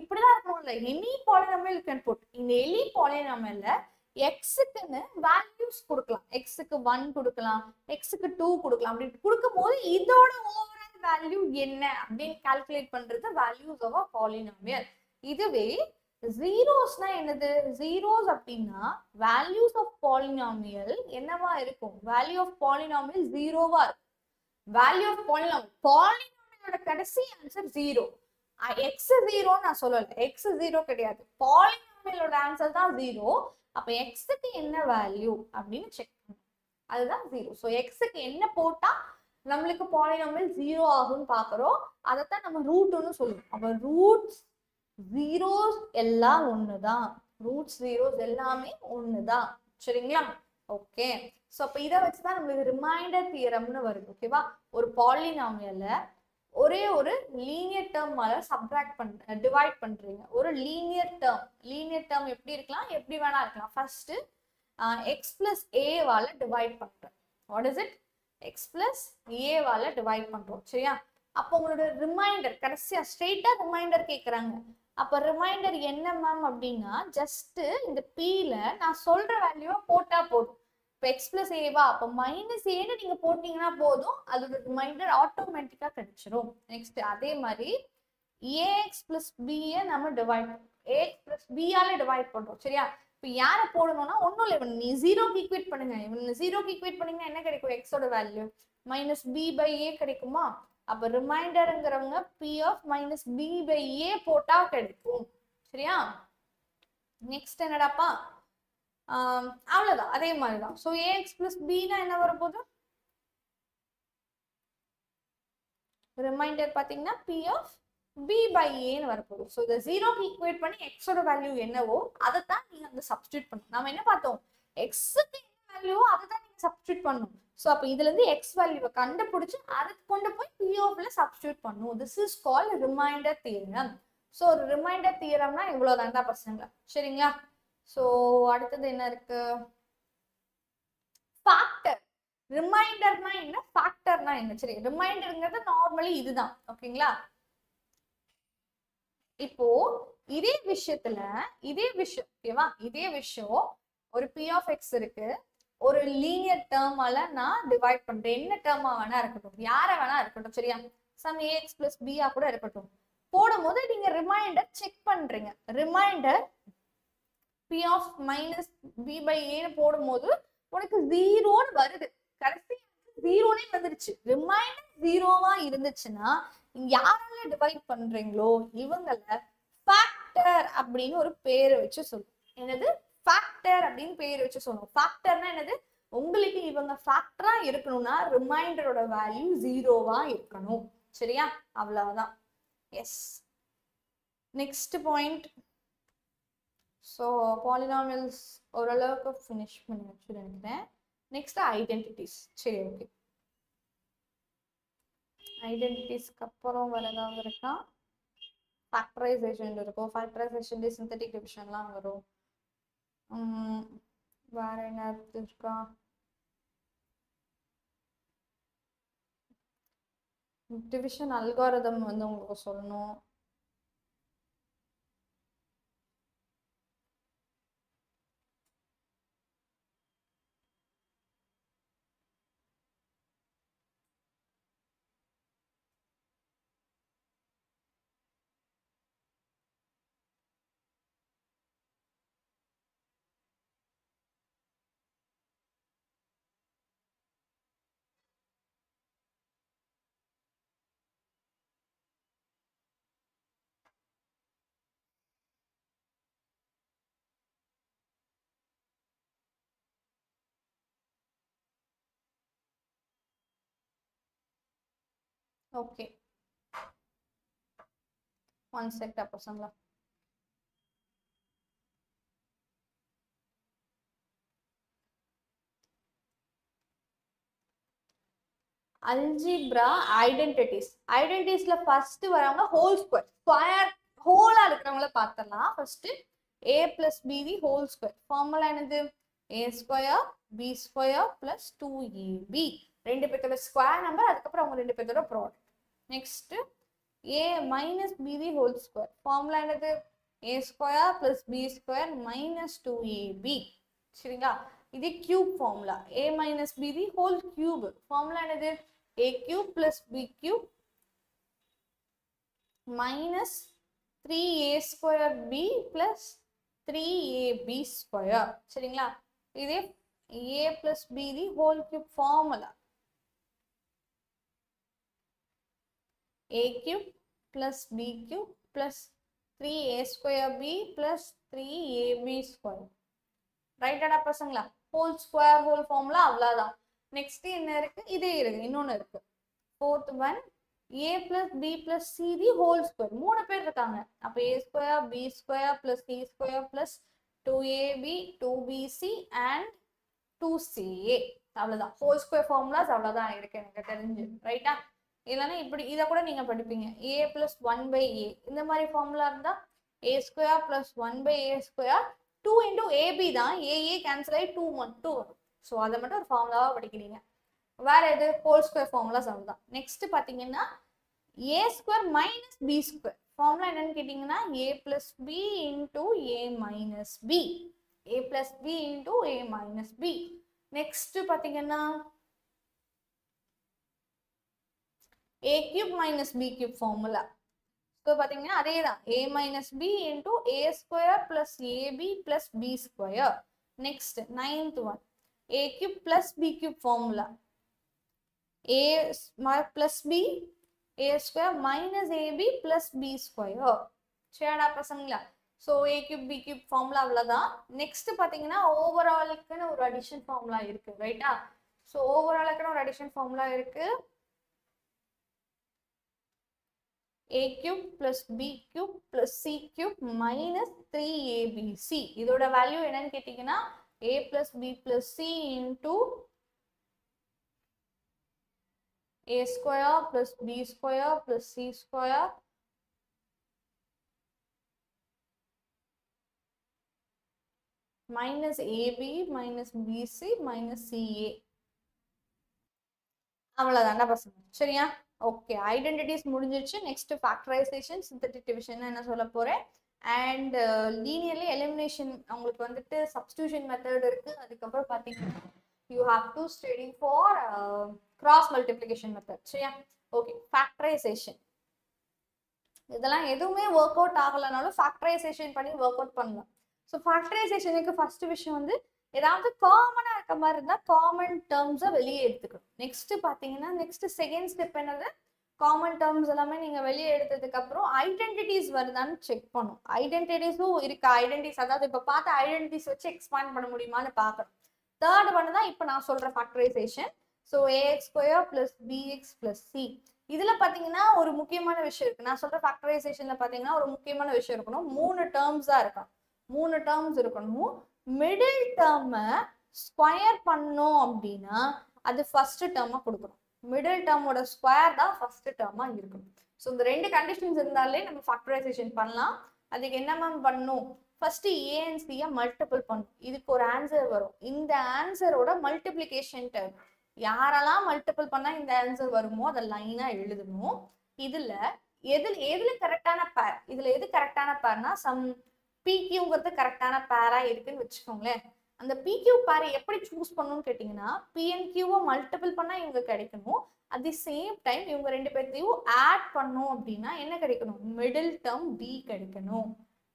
இப்படிதான் இருக்கணும்ல. Any polynomial can put. இந்த எனி பாலினாமியல்ல எக்ஸுக்குன்னு வேல்யூஸ் கொடுக்கலாம். எக்ஸுக்கு 1 கொடுக்கலாம், எக்ஸுக்கு 2 கொடுக்கலாம். அப்படி கொடுக்கும் போது இதோட ஓவரால் வேல்யூ என்ன அப்படின்னு கால்குலேட் பண்றது வேல்யூஸ் ஆஃப் பாலினாமியல். இதுவே ஜீரோஸ்னா என்னது? ஜீரோஸ் அப்படின்னா வேல்யூஸ் ஆஃப் பாலினாமியல் என்னவா இருக்கும்? வேல்யூ ஆஃப் பாலினாமியல் ஜீரோவா இருக்கும். வேல்யூ ஆஃப் பாலினாமியலோட கடைசி ஆன்சர் ஜீரோ. எக்ஸ் ஜீரோன்னு நான் சொல்லல. எக்ஸ் ஜீரோ கிடையாது. பாலினாமியலோட ஆன்சர் தான் ஜீரோ. அப்ப எக்ஸுக்கு என்ன வேல்யூ அப்படின்னு செக் பண்ணணும். அதுதான் ஜீரோ. ஸோ எக்ஸுக்கு என்ன போட்டா நம்மளுக்கு பாலினாமியல் ஜீரோ ஆகும்னு பாக்குறோம். அதைத்தான் நம்ம ரூட்னு சொல்லுவோம். அப்ப ரூட்ஸ் ஜீரோஸ் எல்லாம் ஒண்ணுதான். ரூட்ஸ் ஜீரோஸ் எல்லாமே ஒண்ணுதான். சரிங்களா? ஓகே. ஸோ அப்ப இதை வச்சுதான் நம்மளுக்கு ரிமைண்டர் தியரம்னு வருது. ஓகேவா? ஒரு பாலினாமியல்ல ஒரே ஒரு லீனியர் டேர்மால டிவைட் பண்றீங்க. ஒரு லீனியர் டேர்ம் எப்படி இருக்கலாம்? எப்படி வேணா இருக்கலாம். ஃபர்ஸ்ட் எக்ஸ் பிளஸ் ஏவால டிவைட் பண்றேன். What is it? X plus ஏவால டிவைட் பண்றோம். சரியா? அப்போ உங்களோட ரிமைண்டர் கடைசியா ஸ்ட்ரெயிட்டா ரிமைண்டர் கேக்குறாங்க. அப்ப ரிமைண்டர் என்ன மேம் அப்படின்னா, ஜஸ்ட் இந்த பீல நான் சொல்ற வேல்யூவை போட்டா போதும். இப்போ எக்ஸ் பிளஸ் ஏவா, அப்போ மைனஸ் ஏன்னு நீங்க போட்டீங்கன்னா போதும், அதோட ரிமைண்டர் ஆட்டோமேட்டிக்கா கிடைச்சிரும். நெக்ஸ்ட் அதே மாதிரி ஏஎக்ஸ் பிளஸ் பியை நம்ம டிவைட் ஏஎக்ஸ் பிளஸ் பியால டிவைட் பண்றோம். சரியா? இப்போ யாரை போடணும்னா ஒன்றும் இல்லை. இவன் நீ ஜீரோக்கு ஈக்குவேட் பண்ணுங்க. இவன் ஜீரோக்கு ஈக்குவேட் பண்ணீங்கன்னா என்ன கிடைக்கும்? எக்ஸோட value minus B by A கிடைக்குமா? அப்ப ரிமைண்டர்ங்கிறவங்க B of minus B by A போட்டா கிடைக்கும். சரியா? நெக்ஸ்ட் என்னடாப்பா? அவ்வளவுதான். அதே மாதிரிதான். ஸோ ஏஎக்ஸ் பிளஸ் பினா என்ன வரப்போகுது? ரிமைண்டர் பாத்தீங்கன்னா பி ஆஃப் பி பை ஏன்னு வரப்போகுது. ஸோ இதை ஜீரோக்கு ஈக்குவேட் பண்ணி எக்ஸோட வேல்யூ என்னவோ அதைத்தான் நீங்க அங்க சப்ஸ்டியூட் பண்ணணும். நம்ம என்ன பார்த்தோம்? எக்ஸுக்கு என்ன வேல்யூவோ அதை தான் நீங்க சப்ஸ்டியூட் பண்ணணும். ஸோ அப்போ இதுல இருந்து எக்ஸ் வேல்யூவை கண்டுபிடிச்சு அதுக்கு கொண்டு போய் பி ஆஃப்ல சப்ஸ்டியூட் பண்ணும். This is called remainder theorem. So ஒரு ரிமைண்டர் தியரம்னா இவ்வளவுதான்டா பசங்க. சரிங்களா? ஸோ அடுத்தது என்ன இருக்கு? ஃபேக்டர். ரிமைண்டர்னா என்ன, ஃபேக்டர்னா என்ன? சரி, ரிமைண்டர்ங்கிறது நார்மலி இதுதான். ஓகேங்களா? இப்போ இதே விஷயம் ஓகேவா? இதே விஷயம் ஒரு பி ஆஃப் எக்ஸ் இருக்கு. ஒரு லீனியர் டேர்மால நான் டிவைட் பண்றேன். என்ன டேர்மா வேணா இருக்கட்டும், யார வேணா இருக்கட்டும். சரியா? சம் ஏஎக்ஸ் பிளஸ் பியா கூட இருக்கட்டும். போடும் போது நீங்க ரிமைண்டர் செக் பண்றீங்க. Remainder P of minus B by ஏன்னு போடும்போது உனக்கு ஜீரோன்னு வருது. கடைசி ஜீரோனே வந்துருச்சு. ரிமைண்டர் ஜீரோவா இருந்துச்சுன்னா யாரால டிவைட் பண்றீங்களோ இவங்கள ஃபேக்டர் அப்படின்னு ஒரு பேரை வச்சு சொல்லுவோம். என்னது? ஃபேக்டர் அப்படின்னு பேர் வச்சு சொல்லுவோம். ஃபேக்டர்னா என்னது? உங்களுக்கு இவங்க ஃபேக்டரா இருக்கணும்னா ரிமைண்டரோட வேல்யூ ஜீரோவா இருக்கணும். சரியா? அவ்வளவுதான். Yes. Next point. So polynomials ஓரளவுக்கு ஃபினிஷ் பண்ணி வச்சு நினைக்கிறேன். Next identities. சரி, ஓகே. ஐடென்டிட்டிஸ்க்கு அப்புறம் வேற ஏதாவது இருக்கா? ஃபேக்டரைசேஷன் இருக்கும். ஃபேக்டரைசேஷன் சிந்தட்டிக் டிவிஷன்லாம் வரும். வேற என்ன இருக்கா? டிவிஷன் அல்காரிதம் வந்து உங்களுக்கு சொல்லணும். ஓகே, ஒன் செக்டா பசங்களா. Algebra identities. ஐடென்டிட்டிஸ்ல ஃபர்ஸ்ட் வரவங்க ஹோல் ஸ்கொயர். ஸ்கொயர் ஹோலா இருக்கிறவங்கள பார்த்தலாம். First a plus b the whole square. Formula என்னது? a square b square plus 2ab. ரெண்டு பேர்த்தோட ஸ்கொயர் நம்பர், அதுக்கப்புறம் அவங்க ரெண்டு பேர்த்தோட product. Next a minus b the whole square. Formula என்னது? a square plus b square minus 2ab. சரிங்களா? இது cube formula. a minus b the whole cube. Formula என்னது? a cube plus b cube minus 3a square b plus 3ab square. சரிங்களா? இதே a plus b the whole cube formula. a cube plus b cube plus 3a square b plus 3ab square. ரைட்டாடா பசங்களா? ஹோல் ஸ்கொயர் ஹோல் ஃபார்முலா அவ்வளோதான். நெக்ஸ்ட் என்ன இருக்கு? இதே இருக்கு, இன்னொன்று இருக்கு. Fourth one a plus b plus c the whole square. மூணு பேர் இருக்காங்க. அப்போ a square b square plus c square plus 2ab 2bc and 2ca. அவ்வளோதான். ஹோல் ஸ்கொயர் ஃபார்முலாஸ் அவ்வளோதான் இருக்கு எனக்கு தெரிஞ்சு. ரைட்டா? இல்லைன்னா இப்படி இதை கூட நீங்க படிப்பீங்க. a பிளஸ் 1/a இந்த மாதிரி ஃபார்முலா இருந்தா a square plus 1/a square 2 into ab தான். a கேன்சல் ஆகி 2 மட்டும் வரும். ஸோ அதை மட்டும் ஒரு ஃபார்முலாவாக படிக்கிறீங்க. வேற எது? ஹோல் ஸ்கொயர் ஃபார்முலாஸ் அவ்வளோதான். நெக்ஸ்ட் பார்த்தீங்கன்னா a square minus b square. Formula என்னன்னு கேட்டிங்கன்னா a plus b into a minus b. a plus b into a minus b. Next பார்த்தீங்கன்னா a cube minus b cube formula. So பார்த்தீங்கன்னா அதே தான். a minus b into a square plus ab plus b square. Next ninth one a cube plus b cube formula. a plus b a square minus ab plus b square. சரிடா பசங்களா? So a cube b cube formula அவ்வளோதான். நெக்ஸ்ட் பார்த்தீங்கன்னா ஓவராலுக்குன்னு ஒரு அடிஷன் ஃபார்முலா இருக்கு. ரைட்டா? ஸோ ஓவராலுக்குன்னு ஒரு அடிஷன் ஃபார்முலா இருக்கு. a cube plus b cube plus c cube minus 3abc. இதோட வேல்யூ என்னன்னு கேட்டீங்கன்னா a plus b plus c into a square plus b square plus c square minus ab minus bc minus ca. அவ்வளவுதான்டா பசங்க. சரியா? ஓகே, ஐடென்டிட்டிஸ் முடிஞ்சிருச்சு. நெக்ஸ்ட் ஃபேக்டரைசேஷன், சிந்தட்டிக் டிவிஷன் என்ன சொல்ல போறேன். அண்ட் லீனியர்லி எலிமினேஷன் உங்களுக்கு வந்துட்டு சப்ஸ்டியூஷன் மெத்தட் இருக்கு. அதுக்கப்புறம் பார்த்தீங்கன்னா you have to study for cross multiplication method. சரியா? ஓகே, ஃபேக்டரைசேஷன் இதெல்லாம் எதுவுமே ஒர்க் அவுட் ஆகலைனாலும் ஃபேக்டரைசேஷன் பண்ணி ஒர்க் அவுட் பண்ணலாம். ஸோ ஃபேக்டரைசேஷனுக்கு ஃபர்ஸ்ட் விஷயம் வந்து ஏதாவது காமனா இருக்க மாதிரி இருந்தா காமன் டேர்ம்ஸை வெளியே எடுத்துக்கணும். நெக்ஸ்ட் பாத்தீங்கன்னா நெக்ஸ்ட் செகண்ட் ஸ்டெப் என்னது? காமன் டேர்ம்ஸ் எல்லாமே நீங்க வெளியே எடுத்ததுக்கு அப்புறம் ஐடென்டிட்டிஸ் வருதான்னு செக் பண்ணும். ஐடென்டிட்டிஸும் இருக்கு. ஐடென்டிட்டிஸ் அதாவது இப்ப பார்த்த ஐடென்டிட்டிஸ் வச்சு எக்ஸ்பேண்ட் பண்ண முடியுமான்னு பார்க்கணும். தேர்ட் ஒன் தான் இப்ப நான் சொல்ற factorisation. So ax square plus bx plus c. இதுல பாத்தீங்கன்னா ஒரு முக்கியமான விஷயம் இருக்கு. நான் சொல்ற ஃபேக்டரைசேஷன்ல பாத்தீங்கன்னா ஒரு முக்கியமான விஷயம் இருக்கணும். 3 டேர்ம்ஸ் தான் இருக்கணும். 3 டேர்ம்ஸ் இருக்கணும். மிடில் டேர்மை ஸ்கொயர் பண்ணோம் அப்படின்னா அது ஃபர்ஸ்ட் டேர்மா கொடுக்கணும். மிடில் டேர்மோட ஸ்கொயர் தான் ஃபர்ஸ்ட் டேர்மா இருக்கணும். ஸோ இந்த ரெண்டு கண்டிஷன்ஸ் இருந்தாலே நம்ம ஃபேக்டரைசேஷன் பண்ணலாம். அதுக்கு என்ன மேம் பண்ணணும்? ஃபர்ஸ்ட் ஏ அண்ட் சியை மல்டிபிள் பண்ணும். இதுக்கு ஒரு ஆன்சர் வரும். இந்த ஆன்சரோட மல்டிப்ளிகேஷன் டேர்ம் யாரெல்லாம் மல்டிபிள் பண்ணா இந்த ஆன்சர் வருமோ அதை லைனா எழுதணும். இதுல எதுல கரெக்டான பேர்? இதுல எது கரெக்டான பேர்னா சம் PQங்கிறது கரெக்டான பேரா இருக்குன்னு வச்சுக்கோங்களேன். அந்த PQ பேரை எப்படி சூஸ் பண்ணணும்னு கேட்டீங்கன்னா PNQவை மல்டிபிள் பண்ணா இவங்க கிடைக்கணும். அட் தி சேம் டைம் இவங்க ரெண்டு பேர்த்தையும் ஆட் பண்ணோம் அப்படின்னா என்ன கிடைக்கணும்? மிடில் டேர்ம் B கிடைக்கணும்.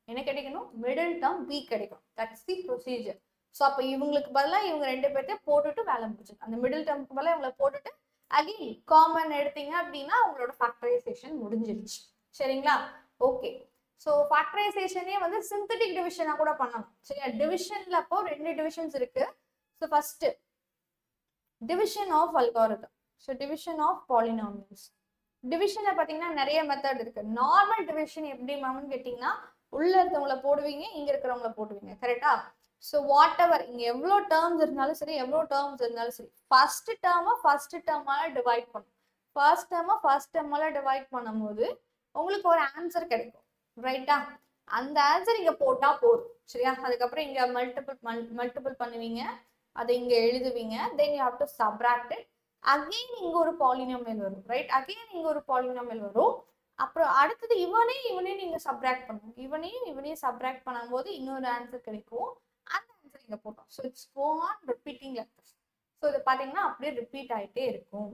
என்ன கிடைக்கணும்? மிடில் டேர்ம் B கிடைக்கும். That's the procedure. ஸோ அப்போ இவங்களுக்கு பதிலாக இவங்க ரெண்டு பேர்த்தையும் போட்டுட்டு வேலை முடிச்சு அந்த மிடில் டேர்முக்கு பதிலாக இவங்களை போட்டுட்டு அகைன் காமன் எடுத்தீங்க அப்படின்னா அவங்களோட ஃபேக்டரைசேஷன் முடிஞ்சிருச்சு. சரிங்களா? ஓகே. ஸோ ஃபேக்டரைசேஷனே வந்து சிந்தட்டிக் டிவிஷனாக கூட பண்ணலாம். சரியா? டிவிஷன்ல அப்போ 2 டிவிஷன்ஸ் இருக்கு. So first division of algorithm. So division of polynomials. டிவிஷன்ல பாத்தீங்கன்னா நிறைய மெத்தட் இருக்கு. நார்மல் டிவிஷன் எப்படி மேம்னு கேட்டீங்கன்னா, உள்ள இருக்கவங்கள போடுவீங்க, இங்க இருக்கிறவங்கள போடுவீங்க, கரெக்டா? ஸோ வாட் எவர் இங்க எவ்வளோ டேர்ம்ஸ் இருந்தாலும் சரி, எவ்வளோ டேர்ம்ஸ் இருந்தாலும் சரி, ஃபர்ஸ்ட் டேர்மால டிவைட் பண்ணும். ஃபர்ஸ்ட் டேர்மால டிவைட் பண்ணும்போது உங்களுக்கு ஒரு ஆன்சர் கிடைக்கும், ரைட்டா? அந்த ஆன்சர் இங்க போட்டா போதும், சரியா? அதுக்கப்புறம் இங்க மல்டிபிள் பண்ணுவீங்க, அதை இங்க எழுதுவீங்க, then you have to subtract it. Again இங்க ஒரு பாலினாமியல் வரும், ரைட்? அகைன் இங்க ஒரு பாலினாமியல் வரும். அப்புறம் அடுத்தது இவனே நீங்க சப்ராக்ட் பண்ணணும். இவனையும் சப்ராக்ட் பண்ணும்போது இன்னொரு ஆன்சர் கிடைக்கும். அந்த ஆன்சர் இங்க போட்டோம். So it's go on repeating like this. So இது பாத்தீங்கன்னா அப்படியே ரிப்பீட் ஆயிட்டே இருக்கும்.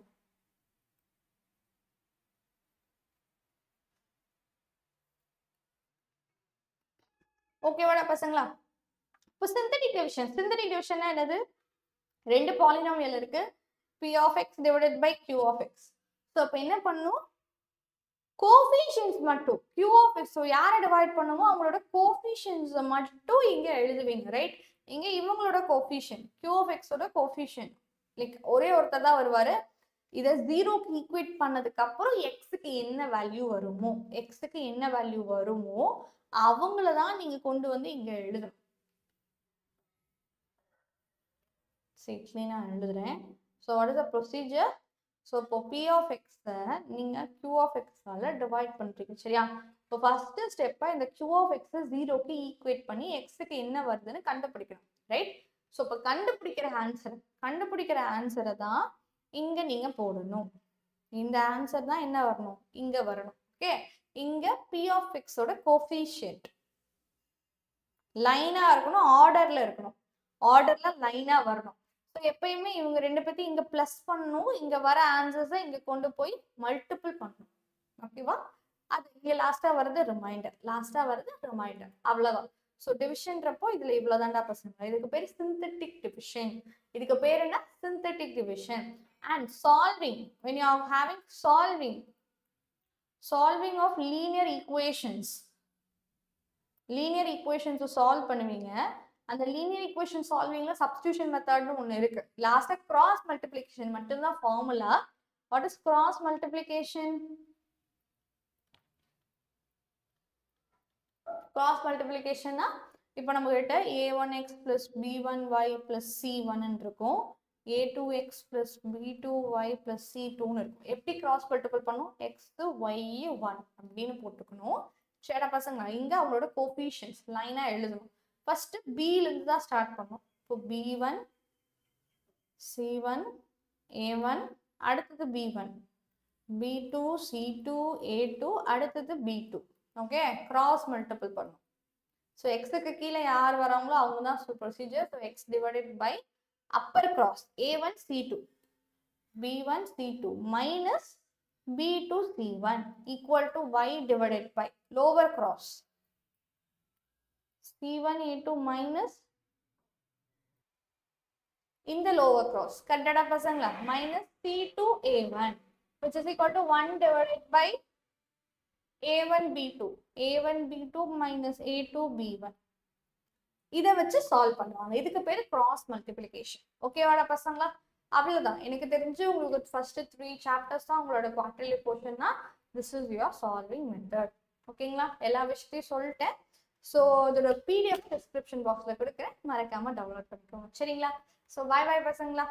ஓகேவாடா பசங்களா? இப்போ சிந்தட்டிக் டிவிஷன் என்னது? ரெண்டு பாலினாமியல் இருக்கு, p of x divided by q of x. So அப்போ என்ன பண்ணும்? கோஃபிஷியன்ஸ் மட்டும் q of x, ஸோ யாரை டிவைட் பண்ணுமோ அவங்களோட கோஃபிஷியன்ஸ் மட்டும் இங்க எழுதுவீங்க, ரைட்? இங்க இவங்களோட கோஃபிஷியன் q of x ஓட கோஃபிஷியன் லைக் ஒரே ஒருத்தர் தான் வருவாரு. இதை ஜீரோக்கு ஈக்குவேட் பண்ணதுக்கு அப்புறம் எக்ஸுக்கு என்ன வேல்யூ வருமோ அவங்கள தான் நீங்க கொண்டு வந்து இங்க எழுதணும். சரி, கிளீனா எழுதுறேன். So what is the procedure? So இப்போ p of x நீங்க q of x டிவைட் பண்றீங்க, சரியா? இப்போ ஃபர்ஸ்ட் ஸ்டெப்பா இந்த q of x ஜீரோக்கு ஈக்குவேட் பண்ணி எக்ஸுக்கு என்ன வருதுன்னு கண்டுபிடிக்கணும், ரைட்? ஸோ இப்போ கண்டுபிடிக்கிற ஆன்சரை தான் இங்க நீங்க போடணும். இந்த ஆன்சர் தான் என்ன வரணும்? இங்க வரணும். ஓகே, இங்க p of x ஓட கோஃபிஷியன்ட் லைனா இருக்கணும், ஆர்டர்ல லைனா வரணும். ஸோ எப்பயுமே இவங்க ரெண்டு பத்தி இங்க பிளஸ் பண்ணணும், இங்க வர ஆன்சர்ஸை இங்க கொண்டு போய் மல்டிபிள் பண்ணணும், ஓகேவா? அது இங்க லாஸ்டா வருது ரிமைண்டர், அவ்வளவுதான். ஸோ டிவிஷன்றப்போ இதுல இவ்வளவுதான்டா பசங்க. இதுக்கு பேர் சிந்தட்டிக் டிவிஷன். இதுக்கு பேர் என்ன? Synthetic division. And solving, when you are having solving of linear equations solve பண்ணுவீங்க. அந்த லீனியர் ஈக்குவேஷன் சால்விங்ல சப்ஸ்டிடியூஷன் மெத்தட்னு ஒன்று இருக்கு. லாஸ்டா கிராஸ் மல்டிப்ளிகேஷன் மட்டும்தான் ஃபார்முலா. What is cross multiplication? Cross மல்டிப்ளிகேஷன்னா இப்போ நம்ம கிட்ட a1x plus b1y plus c1 இருக்கும், a2x plus b2y plus c2 இருக்கும். எப்படி கிராஸ் மல்டிபிள் பண்ணும்? x y 1 அப்படின்னு போட்டுக்கணும். சரி பசங்க, இங்க அவங்களோட கோஎஃபிஷியன்ட்ஸ் லைனா எழுதணும். ஃபர்ஸ்ட் b ல இருந்து தான் ஸ்டார்ட் பண்ணோம். இப்போ b1 c1 a1, அடுத்தது b1 b2 c2 a2, அடுத்தது b2. ஓகே, கிராஸ் மல்டிபிள் பண்ணும். ஸோ எக்ஸுக்கு கீழே யார் வராங்களோ அவங்க தான் procedure. So X divided by upper cross a1 c2 b1 c2 minus b2 c1 equal to y divided by lower cross c1 a2 minus in the lower cross, கரெக்டா பசங்களா? minus c2 a1 which is equal to 1 divided by a1 b2 minus a2 b1. இதை வச்சு சால்வ் பண்ணுவாங்க. இதுக்கு பேரு கிராஸ் மல்டிப்ளிகேஷன். ஓகேவாடா பசங்களா? அவ்வளவுதான். எனக்கு தெரிஞ்சு உங்களுக்கு ஃபர்ஸ்ட் 3 சாப்டர்ஸ் தான் உங்களோட குவார்டர்லி போர்ஷன்னா. This is your solving method. ஓகேங்களா? எல்லா விஷயத்தையும் சொல்லிட்டேன். ஸோ இதோட பிடிஎஃப் டிஸ்கிரிப்ஷன் பாக்ஸ்ல கொடுக்குறேன், மறக்காம டவுன்லோட் பண்ணிக்கோங்க, சரிங்களா? ஸோ பாய் பசங்களா.